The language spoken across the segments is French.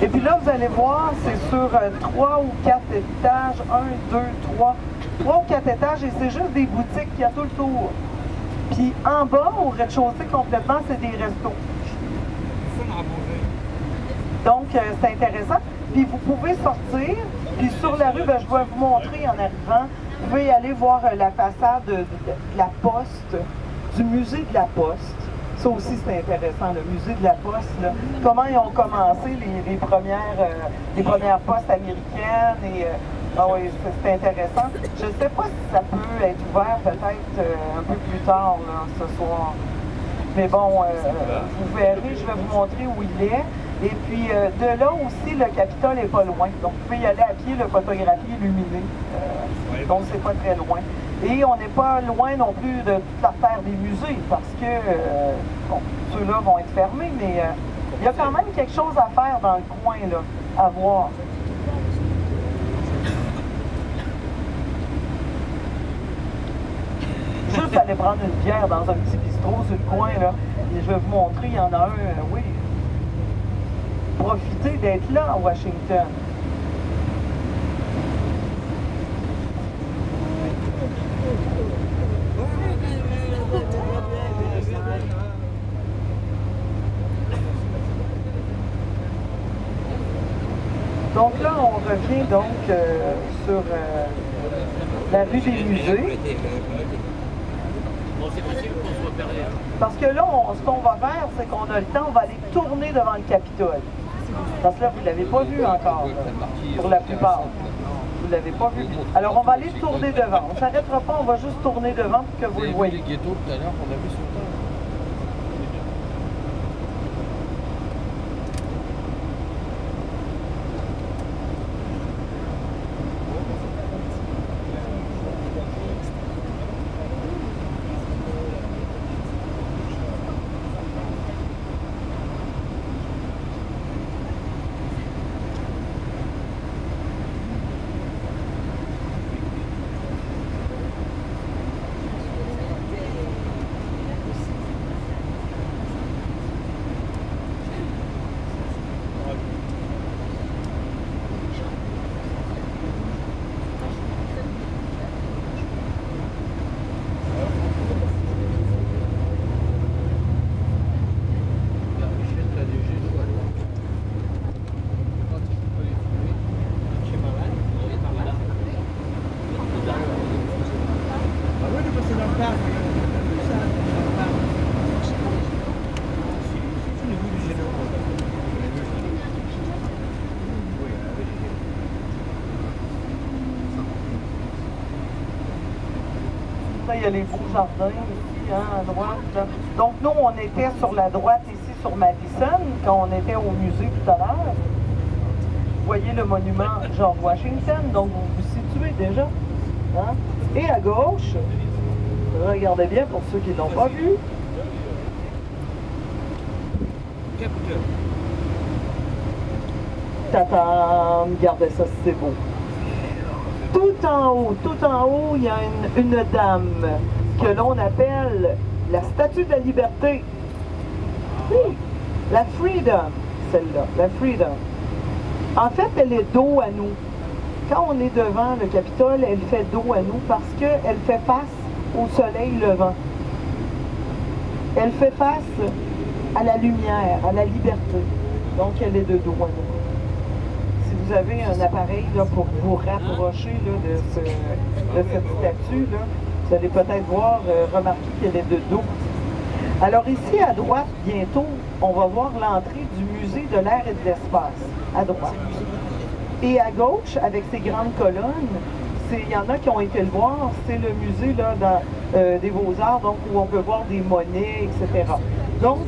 Et puis là, vous allez voir, c'est sur 3 ou 4 étages, 1, 2, 3 ou 4 étages, et c'est juste des boutiques qu'il y a tout le tour. Puis en bas, au rez-de-chaussée complètement, c'est des restos. Donc, c'est intéressant. Puis vous pouvez sortir, puis sur la rue, ben, je vais vous montrer en arrivant, vous pouvez aller voir la façade de la Poste, du musée de la Poste. Ça aussi, c'est intéressant, le musée de la Poste, là. Comment ils ont commencé les premières postes américaines. Et, ah oui, c'est intéressant. Je ne sais pas si ça peut être ouvert peut-être un peu plus tard là, ce soir. Mais bon, vous verrez, je vais vous montrer où il est. Et puis, de là aussi, le Capitole n'est pas loin. Donc, vous pouvez y aller à pied, le photographier illuminé. Donc, c'est pas très loin. Et on n'est pas loin non plus de toute l'artère des musées, parce que, bon, ceux-là vont être fermés, mais il y a quand même quelque chose à faire dans le coin, là, à voir. Juste aller prendre une bière dans un petit bistrot sur le coin, là, et je vais vous montrer, il y en a un, oui. Profitez d'être là à Washington. Donc là, on revient donc sur la rue des musées. Parce que là, ce qu'on va faire, c'est qu'on a le temps, on va aller tourner devant le Capitole. Parce que là, vous ne l'avez pas vu encore, là, pour la plupart. Vous ne l'avez pas vu. Alors, on va aller tourner devant. On ne s'arrêtera pas, on va juste tourner devant pour que vous le voyez. Les ghettos tout à l'heure qu'on a vu sur le temps. Il y a les beaux jardins ici, hein, à droite. Là. Donc nous, on était sur la droite ici, sur Madison, quand on était au musée tout à l'heure. Vous voyez le monument George Washington, donc vous vous situez déjà. Hein? Et à gauche, regardez bien pour ceux qui ne l'ont pas vu. Tatam, regardez ça, c'est beau. Tout en haut, il y a une dame que l'on appelle la Statue de la Liberté. Oui, la Freedom, celle-là, la Freedom. En fait, elle est dos à nous. Quand on est devant le Capitole, elle fait dos à nous parce qu'elle fait face au soleil levant. Elle fait face à la lumière, à la liberté. Donc, elle est de dos à nous. Vous avez un appareil là, pour vous rapprocher là, de cette statue, là, vous allez peut-être voir, remarquer qu'elle est de dos. Alors ici, à droite, bientôt, on va voir l'entrée du musée de l'air et de l'espace, à droite. Et à gauche, avec ces grandes colonnes, il y en a qui ont été le voir, c'est le musée là, des Beaux-Arts, donc où on peut voir des monnaies, etc. Donc,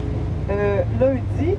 lundi,